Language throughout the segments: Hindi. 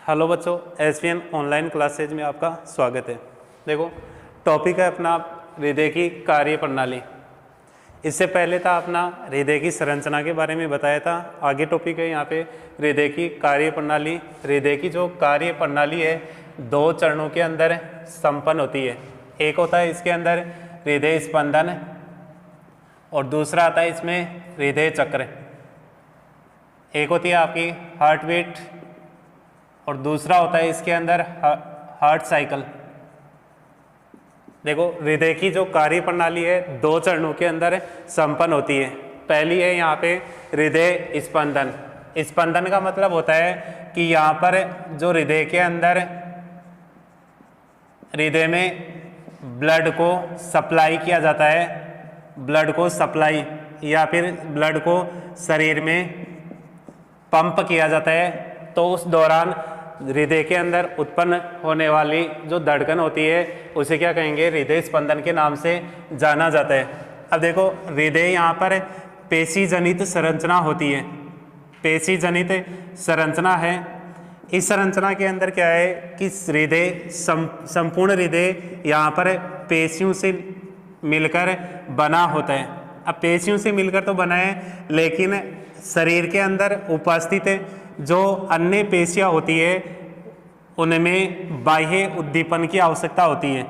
हेलो बच्चों, एसवीएन ऑनलाइन क्लासेज में आपका स्वागत है। देखो, टॉपिक है अपना हृदय की कार्य प्रणाली। इससे पहले था अपना हृदय की संरचना के बारे में बताया था। आगे टॉपिक है यहाँ पे हृदय की कार्य प्रणाली। हृदय की जो कार्य प्रणाली है दो चरणों के अंदर संपन्न होती है। एक होता है इसके अंदर हृदय स्पंदन और दूसरा आता है इसमें हृदय चक्र। एक होती है आपकी हार्ट बीट और दूसरा होता है इसके अंदर हार्ट साइकिल। देखो, हृदय की जो कार्य प्रणाली है दो चरणों के अंदर संपन्न होती है। पहली है यहाँ पे हृदय स्पंदन। स्पंदन का मतलब होता है कि यहाँ पर जो हृदय के अंदर हृदय में ब्लड को सप्लाई किया जाता है, ब्लड को सप्लाई या फिर ब्लड को शरीर में पंप किया जाता है, तो उस दौरान हृदय के अंदर उत्पन्न होने वाली जो धड़कन होती है उसे क्या कहेंगे, हृदय स्पंदन के नाम से जाना जाता है। अब देखो, हृदय यहाँ पर पेशी जनित संरचना होती है। पेशी जनित संरचना है। इस संरचना के अंदर क्या है कि हृदय संपूर्ण हृदय यहाँ पर पेशियों से मिलकर बना होता है। अब पेशियों से मिलकर तो बना है, लेकिन शरीर के अंदर उपस्थित जो अन्य पेशियां होती है उनमें बाह्य उद्दीपन की आवश्यकता होती है,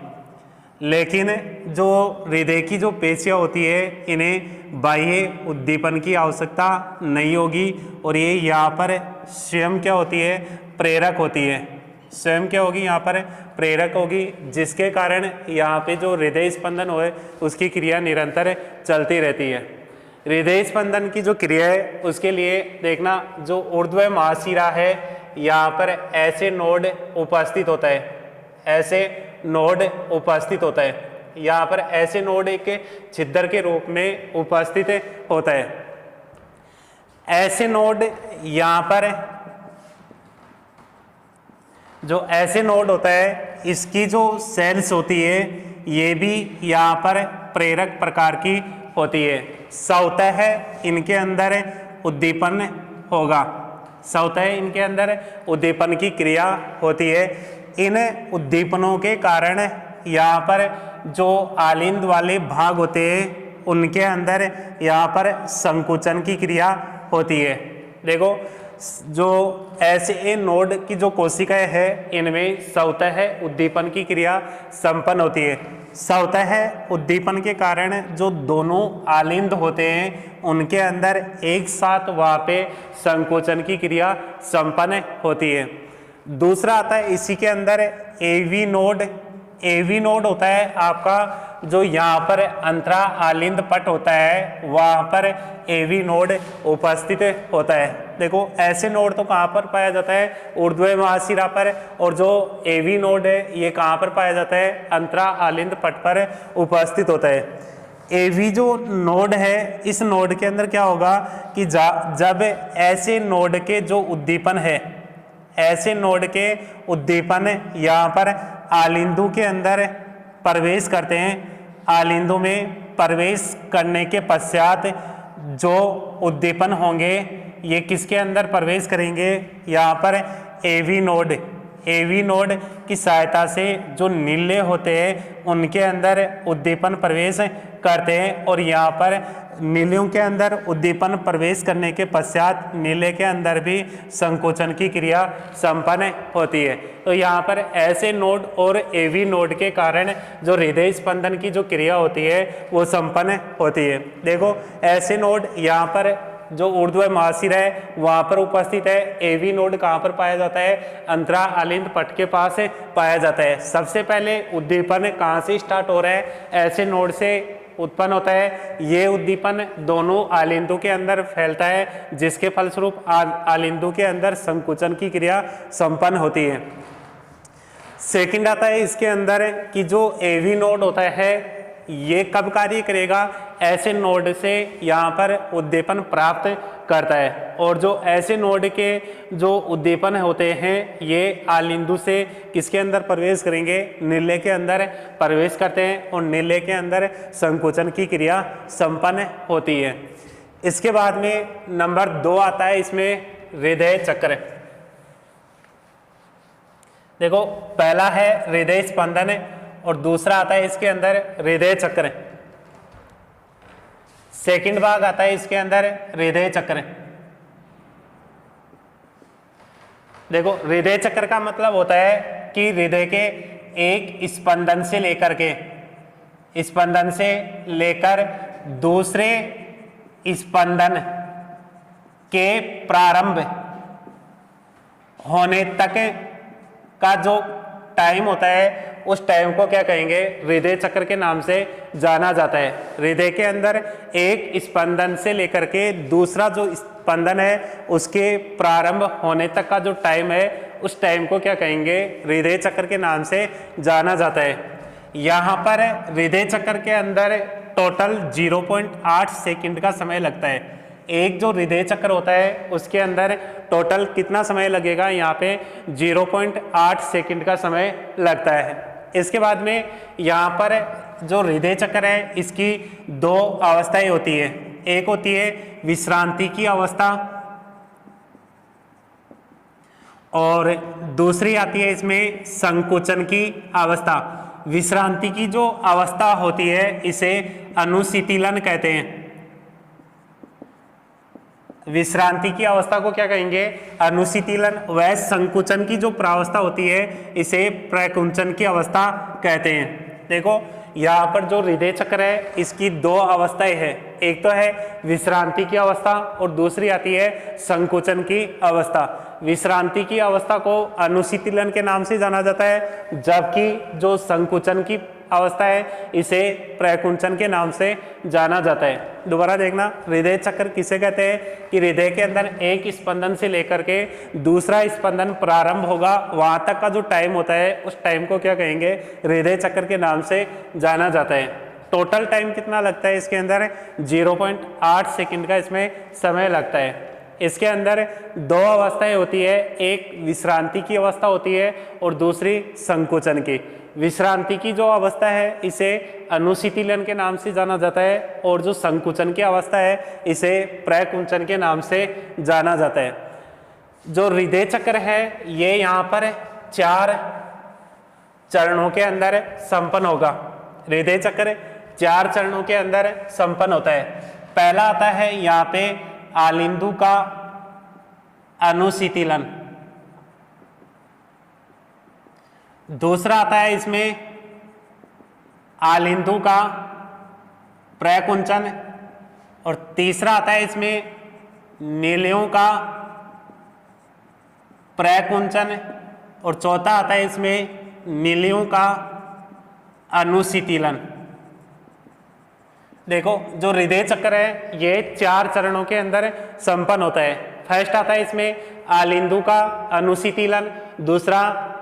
लेकिन जो हृदय की जो पेशियां होती है इन्हें बाह्य उद्दीपन की आवश्यकता नहीं होगी। और ये यहाँ पर स्वयं क्या होती है, प्रेरक होती है। स्वयं क्या होगी, यहाँ पर प्रेरक होगी, जिसके कारण यहाँ पे जो हृदय स्पंदन हो उसकी क्रिया निरंतर चलती रहती है। हृदय स्पंदन की जो क्रिया है उसके लिए देखना, जो ऊर्ध्व महाशिरा है यहाँ पर ऐसे नोड उपस्थित होता है, ऐसे नोड उपस्थित होता है। यहाँ पर ऐसे नोड एक छिद्र के रूप में उपस्थित होता है। ऐसे नोड यहाँ पर जो ऐसे नोड होता है इसकी जो सेल्स होती है ये भी यहाँ पर प्रेरक प्रकार की होती है। स्वतः इनके अंदर उद्दीपन होगा, स्वतः इनके अंदर उद्दीपन की क्रिया होती है। इन उद्दीपनों के कारण यहाँ पर जो आलिंद वाले भाग होते हैं उनके अंदर यहाँ पर संकुचन की क्रिया होती है। देखो, जो ऐसे नोड की जो कोशिकाएं है इनमें स्वतः उद्दीपन की क्रिया संपन्न होती है। स्वतः उद्दीपन के कारण जो दोनों आलिंद होते हैं उनके अंदर एक साथ वहाँ पे संकोचन की क्रिया संपन्न होती है। दूसरा आता है इसी के अंदर एवी नोड। एवी नोड होता है आपका जो यहाँ पर अंतरा आलिंद पट होता है वहाँ पर एवी नोड उपस्थित होता है। देखो, ऐसे नोड तो कहाँ पर पाया जाता है, ऊर्ध्व महाशिरा पर, और जो एवी नोड है ये कहाँ पर पाया जाता है, अंतरा आलिंद पट पर उपस्थित होता है। एवी जो नोड है इस नोड के अंदर क्या होगा कि जब ऐसे नोड के जो उद्दीपन है, ऐसे नोड के उद्दीपन यहाँ पर आलिंदों के अंदर प्रवेश करते हैं, आलिंदों में प्रवेश करने के पश्चात जो उद्दीपन होंगे ये किसके अंदर प्रवेश करेंगे, यहाँ पर एवी नोड। एवी नोड की सहायता से जो नीले होते हैं उनके अंदर उद्दीपन प्रवेश करते हैं, और यहाँ पर नीलियों के अंदर उद्दीपन प्रवेश करने के पश्चात नीले के अंदर भी संकोचन की क्रिया संपन्न होती है। तो यहाँ पर ऐसे नोड और एवी नोड के कारण जो हृदय स्पंदन की जो क्रिया होती है वो संपन्न होती है। देखो, ऐसे नोड यहाँ पर जो ऊर्ध्व महाशिरा है वहाँ पर उपस्थित है। एवी नोड कहाँ पर पाया जाता है, अंतरा आलिंद पट के पास पाया जाता है। सबसे पहले उद्दीपन कहाँ से स्टार्ट हो रहा है, ऐसे नोड से उत्पन्न होता है। ये उद्दीपन दोनों आलिंदों के अंदर फैलता है, जिसके फलस्वरूप आलिंदों के अंदर संकुचन की क्रिया संपन्न होती है। सेकंड आता है इसके अंदर कि जो एवी नोड होता है ये कब कार्य करेगा, ऐसे नोड से यहाँ पर उद्दीपन प्राप्त करता है, और जो ऐसे नोड के जो उद्दीपन होते हैं ये आलिंदु से किसके अंदर प्रवेश करेंगे, नीले के अंदर प्रवेश करते हैं, और नीले के अंदर संकुचन की क्रिया संपन्न होती है। इसके बाद में नंबर 2 आता है इसमें हृदय चक्र। देखो पहला है हृदय स्पंदन और दूसरा आता है इसके अंदर हृदय चक्र। सेकंड भाग आता है इसके अंदर हृदय चक्र। देखो हृदय चक्र का मतलब होता है कि हृदय के एक स्पंदन से लेकर दूसरे स्पंदन के प्रारंभ होने तक का जो टाइम होता है उस टाइम को क्या कहेंगे, हृदय चक्र के नाम से जाना जाता है। हृदय के अंदर एक स्पंदन से लेकर के दूसरा जो स्पंदन है उसके प्रारंभ होने तक का जो टाइम है उस टाइम को क्या कहेंगे, हृदय चक्र के नाम से जाना जाता है। यहाँ पर हृदय चक्र के अंदर टोटल 0.8 सेकंड का समय लगता है। एक जो हृदय चक्र होता है उसके अंदर टोटल कितना समय लगेगा, यहाँ पे 0.8 सेकंड का समय लगता है। इसके बाद में यहाँ पर जो हृदय चक्र है इसकी दो अवस्थाएं होती है। एक होती है विश्रांति की अवस्था और दूसरी आती है इसमें संकुचन की अवस्था। विश्रांति की जो अवस्था होती है इसे अनुशीतलन कहते हैं। विश्रांति की अवस्था को क्या कहेंगे, अनुशीतलन। वह संकुचन की जो प्रावस्था होती है इसे प्रकुंचन की अवस्था कहते हैं। देखो यहाँ पर जो हृदय चक्र है इसकी दो अवस्थाएं हैं। एक तो है विश्रांति की अवस्था और दूसरी आती है संकुचन की अवस्था। विश्रांति की अवस्था को अनुशीतलन के नाम से जाना जाता है, जबकि जो संकुचन की अवस्था है इसे प्रकुंचन के नाम से जाना जाता है। दोबारा देखना, हृदय चक्र किसे कहते हैं कि हृदय के अंदर एक स्पंदन से लेकर के दूसरा स्पंदन प्रारंभ होगा वहां तक का जो टाइम होता है उस टाइम को क्या कहेंगे, हृदय चक्र के नाम से जाना जाता है। टोटल टाइम कितना लगता है इसके अंदर, 0.8 सेकंड का इसमें समय लगता है। इसके अंदर दो अवस्थाएं होती है, एक विश्रांति की अवस्था होती है और दूसरी संकुचन की। विश्रांति की जो अवस्था है इसे अनुशीतलन के नाम से जाना जाता है और जो संकुचन की अवस्था है इसे प्रकुंचन के नाम से जाना जाता है। जो हृदय चक्र है ये यहाँ पर 4 चरणों के अंदर संपन्न होगा। हृदय चक्र 4 चरणों के अंदर संपन्न होता है। पहला आता है यहाँ पे आलिंदु का अनुशीतलन, दूसरा आता है इसमें आलिंदु का प्रकुंचन और तीसरा आता है इसमें नीलियों का प्रकुंचन और चौथा आता है इसमें नीलियों का अनुशीतलन। देखो जो हृदय चक्र है ये 4 चरणों के अंदर संपन्न होता है। फर्स्ट आता है इसमें आलिंदु का अनुशीतलन, दूसरा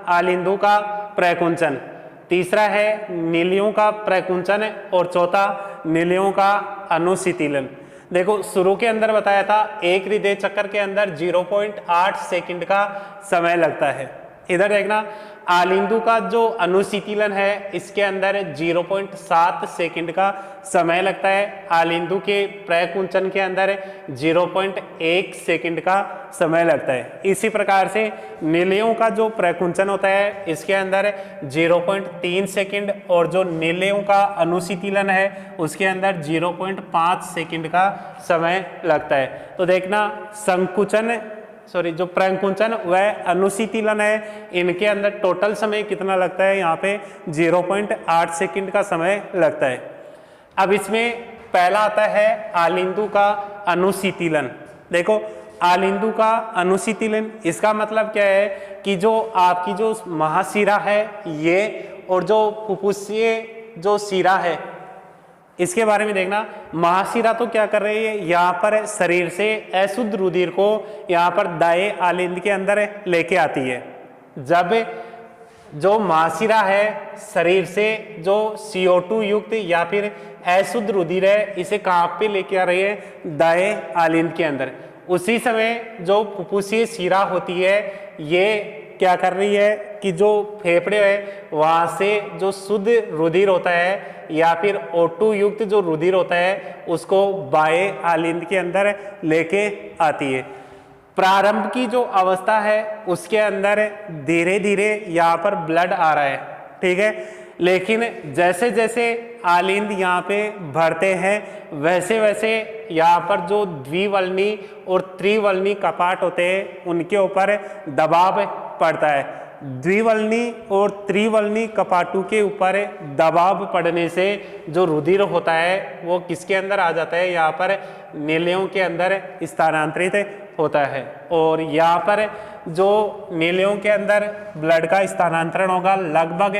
आलिंदु का प्रकुंचन, तीसरा है नीलियों का प्रकुंचन और चौथा नीलियों का अनुशीतलन। देखो शुरू के अंदर बताया था एक हृदय चक्र के अंदर 0.8 सेकंड का समय लगता है। इधर देखना, आलिंदु का जो अनुशीतलन है इसके अंदर 0.7 सेकंड का समय लगता है। आलिंदु के प्रकुंचन के अंदर 0.1 सेकंड का समय लगता है। इसी प्रकार से नीलियों का जो प्रकुंचन होता है इसके अंदर 0.3 सेकंड और जो नीलियों का अनुशीतलन है उसके अंदर 0.5 सेकंड का समय लगता है। तो देखना जो प्रकुंचन वह अनुशीतलन है, इनके अंदर टोटल समय कितना लगता है, यहाँ पे 0.8 सेकंड का समय लगता है। अब इसमें पहला आता है आलिंदु का अनुशीतलन। देखो आलिंदु का अनुशीतलन इसका मतलब क्या है कि जो आपकी जो महाशिरा है ये और जो फुफ्फुसीय जो शिरा है इसके बारे में देखना। महाशिरा तो क्या कर रही है, यहाँ पर शरीर से अशुद्ध रुधिर को यहाँ पर दाएं आलिंद के अंदर लेके आती है। जब जो महाशिरा है शरीर से जो CO2 युक्त या फिर अशुद्ध रुधिर है इसे कहाँ पे लेके आ रही है, दाएं आलिंद के अंदर। उसी समय जो फुफ्फुसीय शिरा होती है ये क्या कर रही है कि जो फेफड़े है वहां से जो शुद्ध रुधिर होता है या फिर O2 युक्त जो रुधिर होता है उसको बाएं आलिंद के अंदर लेके आती है। प्रारंभ की जो अवस्था है उसके अंदर धीरे धीरे यहाँ पर ब्लड आ रहा है, ठीक है, लेकिन जैसे जैसे आलिंद यहाँ पे भरते हैं वैसे वैसे यहाँ पर जो द्विवल्नी और त्रिवल्नी कपाट होते हैं उनके ऊपर दबाव पड़ता है। द्विवल्नी और त्रिवल्नी कपाटों के ऊपर दबाव पड़ने से जो रुधिर होता है वो किसके अंदर आ जाता है, यहाँ पर नीलियों के अंदर स्थानांतरित होता है। और यहाँ पर जो नीलियों के अंदर ब्लड का स्थानांतरण होगा लगभग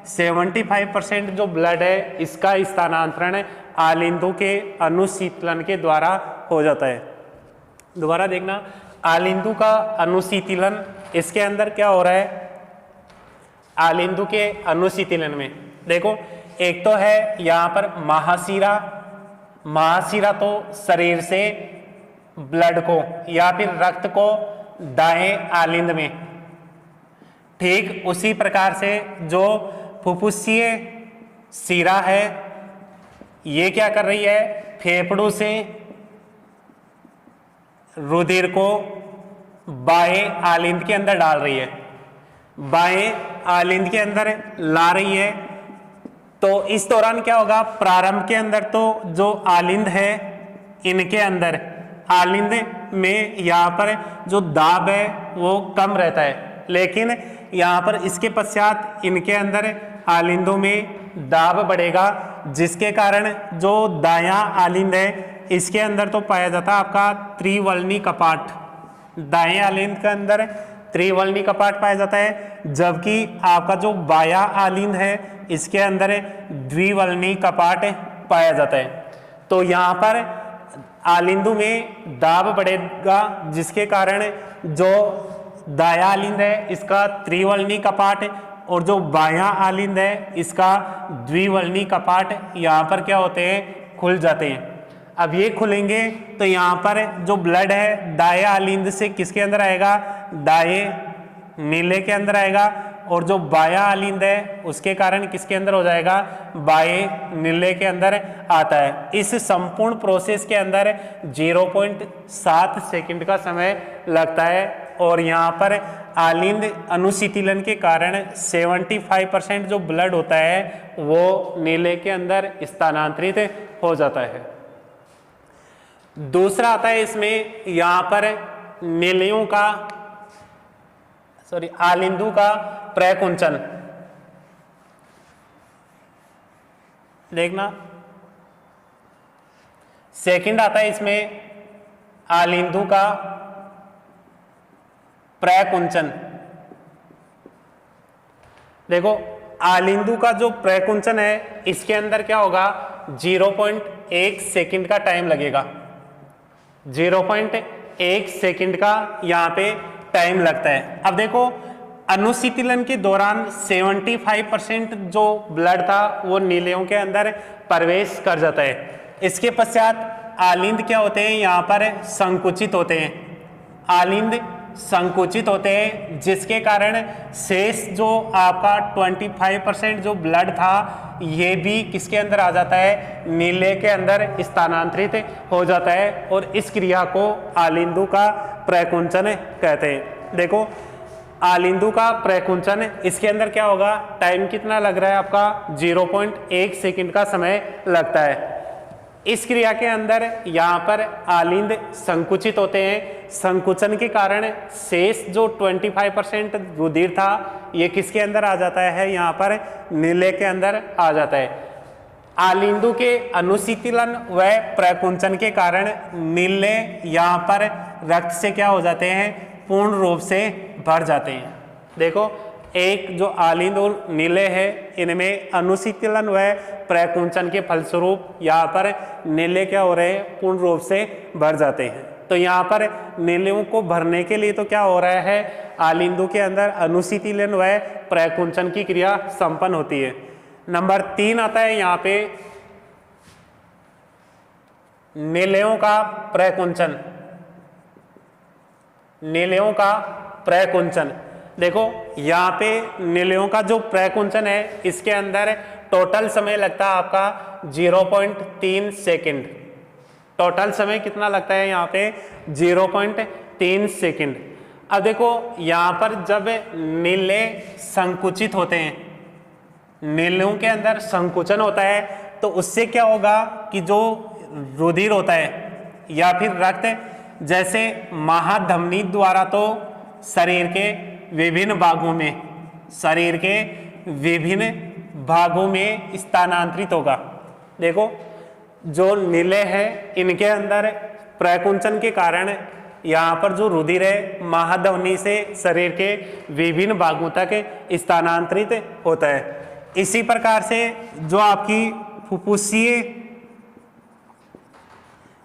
75% जो ब्लड है इसका स्थानांतरण आलिंदों के अनुशीतलन के द्वारा हो जाता है। दोबारा देखना, आलिंदों का अनुशीतलन, इसके अंदर क्या हो रहा है, आलिंदों के अनुशीतलन में देखो, एक तो है यहाँ पर महाशिरा। महाशिरा तो शरीर से ब्लड को या फिर रक्त को दाएं आलिंद में, ठीक उसी प्रकार से जो फुफ्फुसीय शिरा है ये क्या कर रही है, फेफड़ों से रुधिर को बाएं आलिंद के अंदर डाल रही है, बाएं आलिंद के अंदर ला रही है। तो इस दौरान क्या होगा, प्रारंभ के अंदर तो जो आलिंद है इनके अंदर आलिंद में यहाँ पर जो दाब है वो कम रहता है, लेकिन यहाँ पर इसके पश्चात इनके अंदर आलिंदों में दाब बढ़ेगा, जिसके कारण जो दायां आलिंद है इसके अंदर तो पाया जाता है आपका त्रिवल्नी कपाट। दाएं आलिंद के अंदर त्रिवल्नी कपाट पाया जाता है, जबकि आपका जो बायां आलिंद है इसके अंदर द्विवल्नी कपाट पाया जाता है। तो यहाँ पर आलिंदों में दाब बढ़ेगा, जिसके कारण जो दायां आलिंद है इसका त्रिवल्नी कपाट और जो बायां आलिंद है इसका द्विवल्नी कपाट यहाँ पर क्या होते हैं, खुल जाते हैं। अब ये खुलेंगे तो यहाँ पर जो ब्लड है दाएं आलिंद से किसके अंदर आएगा, दाएं नीले के अंदर आएगा, और जो बायां आलिंद है उसके कारण किसके अंदर हो जाएगा, बाएं नीले के अंदर आता है। इस संपूर्ण प्रोसेस के अंदर 0.7 सेकंड का समय लगता है, और यहाँ पर आलिंद अनुशीतलन के कारण 75% जो ब्लड होता है वो नीले के अंदर स्थानांतरित हो जाता है। दूसरा आता है इसमें यहाँ पर नीलियों का आलिंदों का प्रकुंचन। देखना, सेकंड आता है इसमें आलिंदों का प्रकुंचन। देखो, आलिंदों का जो प्रकुंचन है इसके अंदर क्या होगा, 0.1 सेकंड का टाइम लगेगा। 0.1 सेकंड का यहाँ पे टाइम लगता है। अब देखो, अनुशीतलन के दौरान 75% जो ब्लड था वो नीलियों के अंदर प्रवेश कर जाता है। इसके पश्चात आलिंद क्या होते हैं, यहाँ पर संकुचित होते हैं। आलिंद संकुचित होते हैं, जिसके कारण शेष जो आपका 25% जो ब्लड था ये भी किसके अंदर आ जाता है, नीले के अंदर स्थानांतरित हो जाता है, और इस क्रिया को आलिंदों का प्रकुंचन कहते हैं। देखो, आलिंदों का प्रकुंचन, इसके अंदर क्या होगा, टाइम कितना लग रहा है आपका, 0.1 सेकंड का समय लगता है। इस क्रिया के अंदर यहाँ पर आलिंद संकुचित होते हैं। संकुचन के कारण शेष जो 25% रुधिर था ये किसके अंदर आ जाता है, यहाँ पर नीले के अंदर आ जाता है। आलिंदों के अनुशीतलन व प्रकुंचन के कारण नीले यहाँ पर रक्त से क्या हो जाते हैं, पूर्ण रूप से भर जाते हैं। देखो, एक जो आलिंद और नीले है इनमें अनुशीतलन व प्रकुंचन के फलस्वरूप यहाँ पर नीले क्या हो रहे हैं, पूर्ण रूप से भर जाते हैं। तो यहाँ पर नीलियों को भरने के लिए तो क्या हो रहा है, आलिंदों के अंदर अनुशीतलन व प्रकुंचन की क्रिया संपन्न होती है। नंबर 3 आता है यहाँ पे नीलियों का प्रकुंचन। नीलियों का प्रकुंचन, देखो यहाँ पे नीलियों का जो प्रकुंचन है इसके अंदर टोटल समय लगता है आपका 0.3 सेकंड। टोटल समय कितना लगता है यहाँ पे, 0.3 सेकंड। अब देखो यहाँ पर जब नीले संकुचित होते हैं, नीलों के अंदर संकुचन होता है, तो उससे क्या होगा कि जो रुधिर होता है या फिर रक्त जैसे महाधमनी द्वारा तो शरीर के विभिन्न भागों में स्थानांतरित होगा। देखो जो नीले हैं इनके अंदर प्रकुंचन के कारण यहाँ पर जो रुधिर है महाधमनी से शरीर के विभिन्न भागों तक स्थानांतरित होता है। इसी प्रकार से जो आपकी फुफ्फुसीय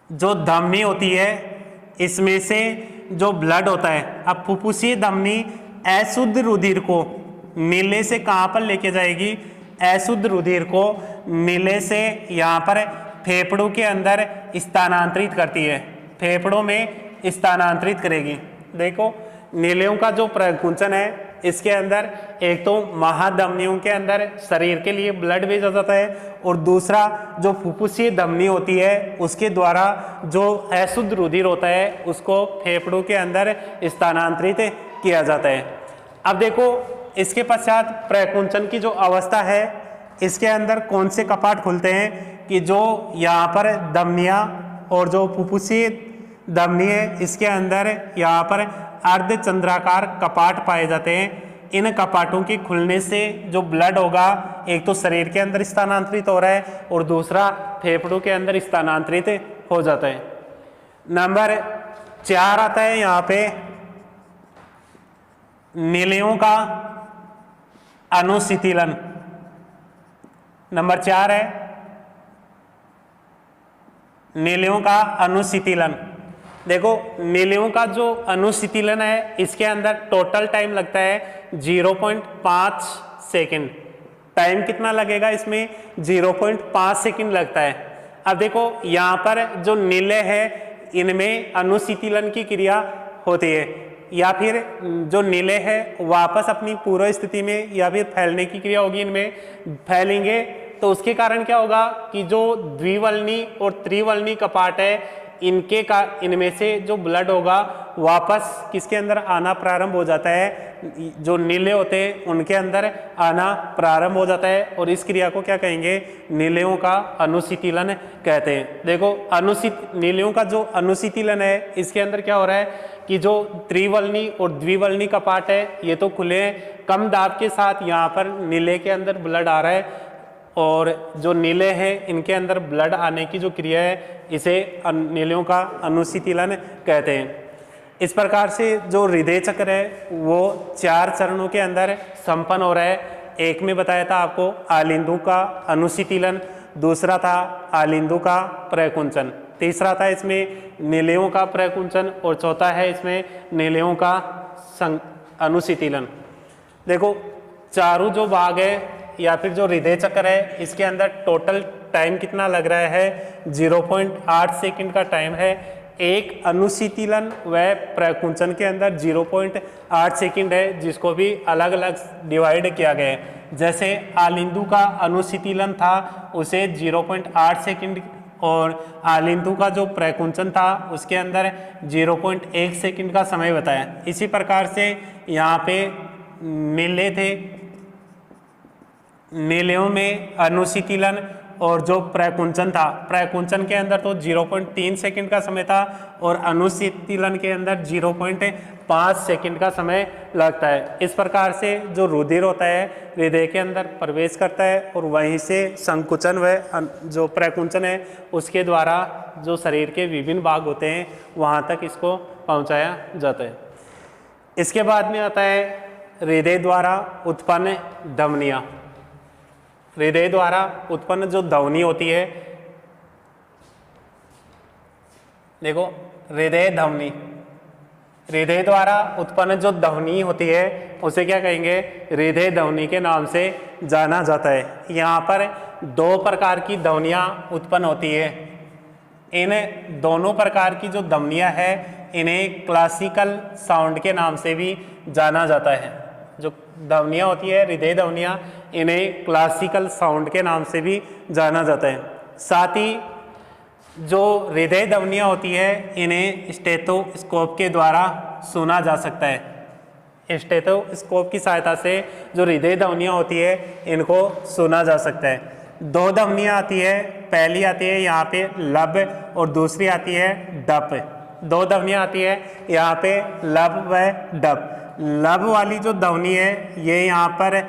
जो धमनी होती है इसमें से जो ब्लड होता है, अब फुफ्फुसीय धमनी अशुद्ध रुधिर को नीले से कहाँ पर लेके जाएगी, अशुद्ध रुधिर को नीले से यहाँ पर फेफड़ों के अंदर स्थानांतरित करती है, फेफड़ों में स्थानांतरित करेगी। देखो नीलियों का जो प्रकुंचन है इसके अंदर एक तो महाधमनियों के अंदर शरीर के लिए ब्लड भेजा जाता है, और दूसरा जो फुफ्फुसीय धमनी होती है उसके द्वारा जो अशुद्ध रुधिर होता है उसको फेफड़ों के अंदर स्थानांतरित किया जाता है। अब देखो इसके पश्चात प्रकुंचन की जो अवस्था है इसके अंदर कौन से कपाट खुलते हैं कि जो यहाँ पर धमनियाँ और जो फुफ्फुसीय धमनी है इसके अंदर यहाँ पर अर्धचंद्राकार कपाट पाए जाते हैं। इन कपाटों के खुलने से जो ब्लड होगा एक तो शरीर के अंदर स्थानांतरित हो रहा है और दूसरा फेफड़ों के अंदर स्थानांतरित हो जाता है। नंबर 4 आता है यहाँ पे नीलियों का अनुशीतलन। नंबर 4 है नीलियों का अनुशीतलन। देखो नीलियों का जो अनुशीतलन है इसके अंदर टोटल टाइम लगता है 0.5 सेकंड। टाइम कितना लगेगा इसमें, 0.5 सेकंड लगता है। अब देखो यहाँ पर जो नीले हैं इनमें अनुशीतलन की क्रिया होती है, या फिर जो नीले हैं वापस अपनी पूर्व स्थिति में या फिर फैलने की क्रिया होगी, इनमें फैलेंगे। तो उसके कारण क्या होगा कि जो द्विवल्नी और त्रिवल्नी कपाट है इनमें से जो ब्लड होगा वापस किसके अंदर आना प्रारंभ हो जाता है, जो नीले होते हैं उनके अंदर आना प्रारंभ हो जाता है, और इस क्रिया को क्या कहेंगे, नीलियों का अनुशीतलन कहते हैं। देखो नीलियों का जो अनुशीतलन है इसके अंदर क्या हो रहा है कि जो त्रिवल्नी और द्विवल्नी कपाट है ये तो खुले हैं, कम दाब के साथ यहाँ पर नीले के अंदर ब्लड आ रहा है, और जो नीले हैं इनके अंदर ब्लड आने की जो क्रिया है इसे नीलियों का अनुशीतलन कहते हैं। इस प्रकार से जो हृदय चक्र है वो 4 चरणों के अंदर संपन्न हो रहा है। एक में बताया था आपको आलिंदु का अनुशीतलन, दूसरा था आलिंदु का प्रकुंचन, तीसरा था इसमें नीलियों का प्रकुंचन, और चौथा है इसमें नीलियों का अनुशीतलन। देखो चारों जो भाग है या फिर जो हृदय चक्र है इसके अंदर टोटल टाइम कितना लग रहा है, 0.8 सेकंड का टाइम है। एक अनुशीतलन व प्रकुंचन के अंदर 0.8 सेकंड है, जिसको भी अलग अलग डिवाइड किया गया है। जैसे आलिंदु का अनुशीतलन था उसे 0.8 सेकंड, और आलिंदु का जो प्रकुंचन था उसके अंदर 0.1 सेकंड का समय बताया। इसी प्रकार से यहाँ पे नीले थे, नीलियों में अनुशीतलन और जो प्रकुंचन था, प्रकुंचन के अंदर तो 0.3 सेकंड का समय था और अनुशीतलन के अंदर 0.5 सेकंड का समय लगता है। इस प्रकार से जो रुधिर होता है हृदय के अंदर प्रवेश करता है और वहीं से संकुचन व जो प्रकुंचन है उसके द्वारा जो शरीर के विभिन्न भाग होते हैं वहाँ तक इसको पहुँचाया जाता है। इसके बाद में आता है हृदय द्वारा उत्पन्न धमनियाँ। हृदय द्वारा उत्पन्न जो ध्वनि होती है, देखो हृदय ध्वनि, हृदय द्वारा उत्पन्न जो ध्वनि होती है उसे क्या कहेंगे, हृदय ध्वनि के नाम से जाना जाता है। यहाँ पर 2 प्रकार की ध्वनियाँ उत्पन्न होती है। इन दोनों प्रकार की जो ध्वनियाँ है इन्हें क्लासिकल साउंड के नाम से भी जाना जाता है। जो ध्वनियाँ होती है हृदय ध्वनियाँ इन्हें क्लासिकल साउंड के नाम से भी जाना जाता है। साथ ही जो हृदय ध्वनियाँ होती है इन्हें स्टेथोस्कोप के द्वारा सुना जा सकता है। स्टेथोस्कोप की सहायता से जो हृदय ध्वनियाँ होती है इनको सुना जा सकता है। दो ध्वनियाँ आती है, पहली आती है यहाँ पे लब और दूसरी आती है डप। दो ध्वनियाँ आती है यहाँ पे लब व डप। लब वाली जो ध्वनि है ये यहाँ पर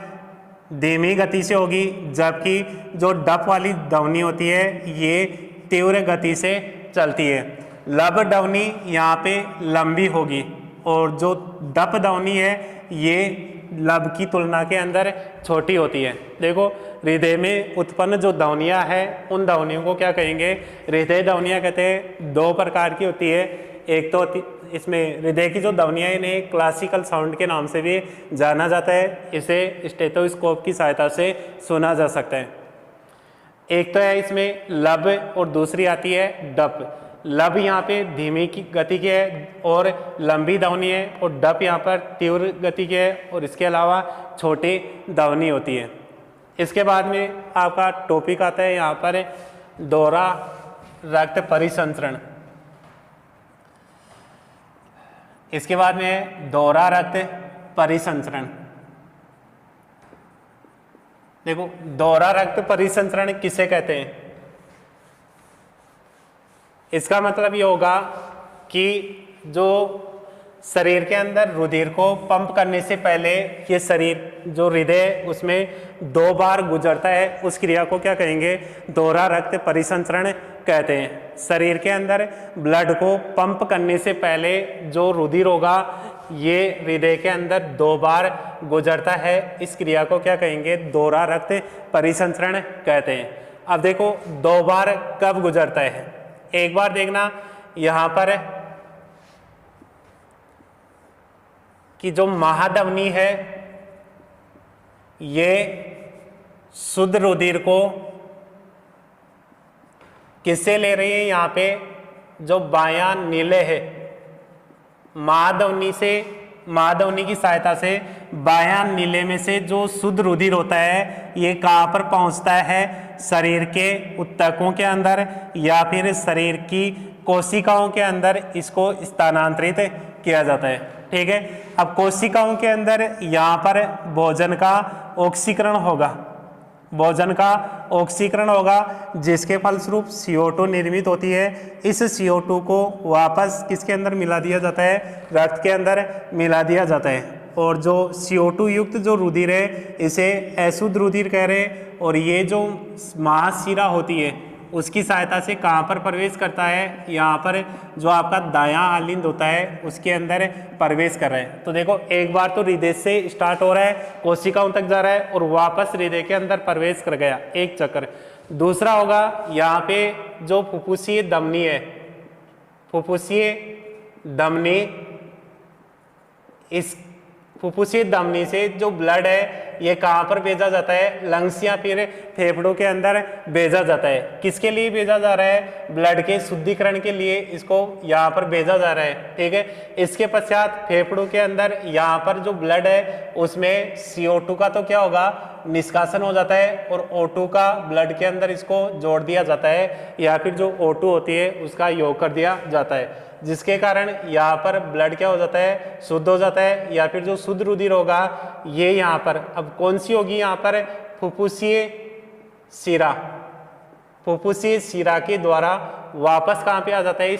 धीमी गति से होगी, जबकि जो डप वाली ध्वनि होती है ये तीव्र गति से चलती है। लब ध्वनि यहाँ पे लंबी होगी और जो डप ध्वनि है ये लब की तुलना के अंदर छोटी होती है। देखो हृदय में उत्पन्न जो ध्वनियाँ हैं उन ध्वनियों को क्या कहेंगे? हृदय ध्वनियाँ कहते हैं। दो प्रकार की होती है, एक तो इसमें हृदय की जो ध्वनियाँ इन्हें क्लासिकल साउंड के नाम से भी जाना जाता है, इसे स्टेथोस्कोप की सहायता से सुना जा सकता है। एक तो है इसमें लब और दूसरी आती है डप। लब यहाँ पे धीमी की गति की है और लंबी ध्वनि है, और डप यहाँ पर तीव्र गति की है और इसके अलावा छोटी ध्वनि होती है। इसके बाद में आपका टॉपिक आता है यहाँ पर दोहरा रक्त परिसंचरण। इसके बाद में दोहरा रक्त परिसंचरण। देखो दोहरा रक्त परिसंचरण किसे कहते हैं? इसका मतलब ये होगा कि जो शरीर के अंदर रुधिर को पंप करने से पहले ये शरीर जो हृदय उसमें दो बार गुजरता है, उस क्रिया को क्या कहेंगे? दोहरा रक्त परिसंचरण कहते हैं। शरीर के अंदर ब्लड को पंप करने से पहले जो रुधिर होगा ये हृदय के अंदर दो बार गुजरता है, इस क्रिया को क्या कहेंगे? दोहरा रक्त परिसंचरण कहते हैं। अब देखो दो बार कब गुजरता है? एक बार देखना यहाँ पर कि जो महाधमनी है ये शुद्ध रुधिर को किससे ले रही है? यहाँ पे जो बायां नीले है महाधमनी की सहायता से बायां नीले में से जो शुद्ध रुधिर होता है ये कहाँ पर पहुँचता है? शरीर के ऊतकों के अंदर या फिर शरीर की कोशिकाओं के अंदर इसको स्थानांतरित किया जाता है। ठीक है, अब कोशिकाओं के अंदर यहाँ पर भोजन का ऑक्सीकरण होगा, जिसके फलस्वरूप CO2 निर्मित होती है। इस CO2 को वापस किसके अंदर मिला दिया जाता है? रक्त के अंदर मिला दिया जाता है। और जो CO2 युक्त जो रुधिर है इसे अशुद्ध रुधिर कह रहे हैं। और ये जो महाशिरा होती है उसकी सहायता से कहाँ पर प्रवेश करता है? यहाँ पर जो आपका दायां आलिंद होता है उसके अंदर प्रवेश कर रहा है। तो देखो एक बार तो हृदय से स्टार्ट हो रहा है, कोशिकाओं तक जा रहा है और वापस हृदय के अंदर प्रवेश कर गया, एक चक्कर। दूसरा होगा यहाँ पे जो फुफ्फुसीय धमनी है, फुफ्फुसीय धमनी, इस फुफ्फुसीय धमनी से जो ब्लड है ये कहाँ पर भेजा जाता है? लंग्स या फिर फेफड़ों के अंदर भेजा जाता है। किसके लिए भेजा जा रहा है? ब्लड के शुद्धिकरण के लिए इसको यहाँ पर भेजा जा रहा है। ठीक है, इसके पश्चात फेफड़ों के अंदर यहाँ पर जो ब्लड है उसमें CO2 का तो क्या होगा? निष्कासन हो जाता है और O2 का ब्लड के अंदर इसको जोड़ दिया जाता है, या फिर जो O2 होती है उसका योग कर दिया जाता है, जिसके कारण यहाँ पर ब्लड क्या हो जाता है? शुद्ध हो जाता है। या फिर जो शुद्ध रुधिर होगा ये यहाँ पर अब कौन सी होगी? यहाँ पर फुफ्फुसीय शिरा के द्वारा वापस कहाँ पे आ जाता है?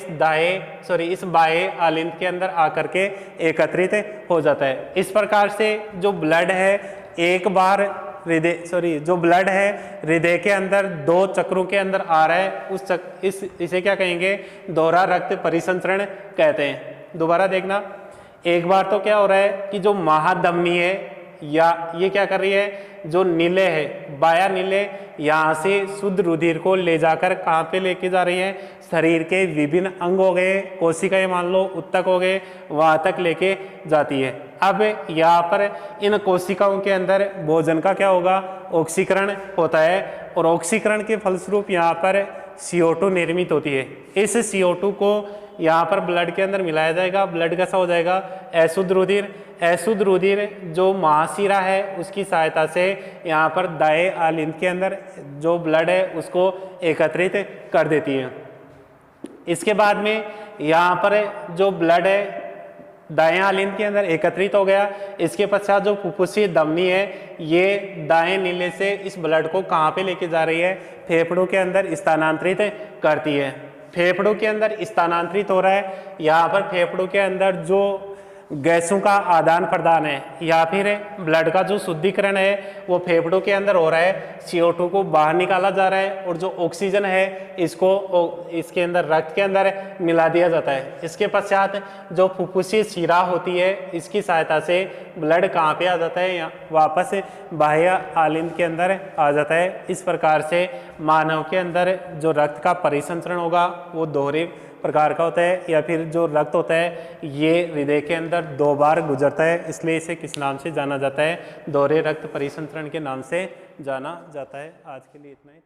इस बाह्य आलिंद के अंदर आकर के एकत्रित हो जाता है। इस प्रकार से जो ब्लड है एक बार जो ब्लड है हृदय के अंदर दो चक्रों के अंदर आ रहा है, इसे क्या कहेंगे? दोहरा रक्त परिसंचरण कहते हैं। दोबारा देखना, एक बार तो क्या हो रहा है कि जो महाधमनी है या ये क्या कर रही है? जो नीले है, बायां नीले, यहाँ से शुद्ध रुधिर को ले जाकर कहाँ पे लेके जा रही है? शरीर के विभिन्न अंग हो गए, कोशिकाएं मान लो, ऊतक हो गए, वहाँ तक लेके जाती है। अब यहाँ पर इन कोशिकाओं के अंदर भोजन का क्या होगा? ऑक्सीकरण होता है और ऑक्सीकरण के फलस्वरूप यहाँ पर CO2 निर्मित होती है। इस CO2 को यहाँ पर ब्लड के अंदर मिलाया जाएगा। ब्लड कैसा हो जाएगा? अशुद्ध रुधिर जो महाशिरा है उसकी सहायता से यहाँ पर दाएं आलिंद के अंदर जो ब्लड है उसको एकत्रित कर देती है। इसके बाद में यहाँ पर जो ब्लड है दाएं आलिंद के अंदर एकत्रित हो गया। इसके पश्चात जो फुफ्फुसीय धमनी है ये दाएं नीले से इस ब्लड को कहाँ पे लेके जा रही है, फेफड़ों के अंदर स्थानांतरित करती है। फेफड़ों के अंदर स्थानांतरित हो रहा है, यहाँ पर फेफड़ों के अंदर जो गैसों का आदान प्रदान है या फिर ब्लड का जो शुद्धिकरण है वो फेफड़ों के अंदर हो रहा है। CO2 को बाहर निकाला जा रहा है और जो ऑक्सीजन है इसको इसके अंदर रक्त के अंदर मिला दिया जाता है। इसके पश्चात जो फुफ्फुसीय शिरा होती है इसकी सहायता से ब्लड कहाँ पे आ जाता है, वापस बाह्य आलिंद के अंदर आ जाता है। इस प्रकार से मानव के अंदर जो रक्त का परिसंचरण होगा वो दोहरे प्रकार का होता है, या फिर जो रक्त होता है ये हृदय के अंदर 2 बार गुजरता है, इसलिए इसे किस नाम से जाना जाता है, दोहरे रक्त परिसंचरण के नाम से जाना जाता है। आज के लिए इतना ही।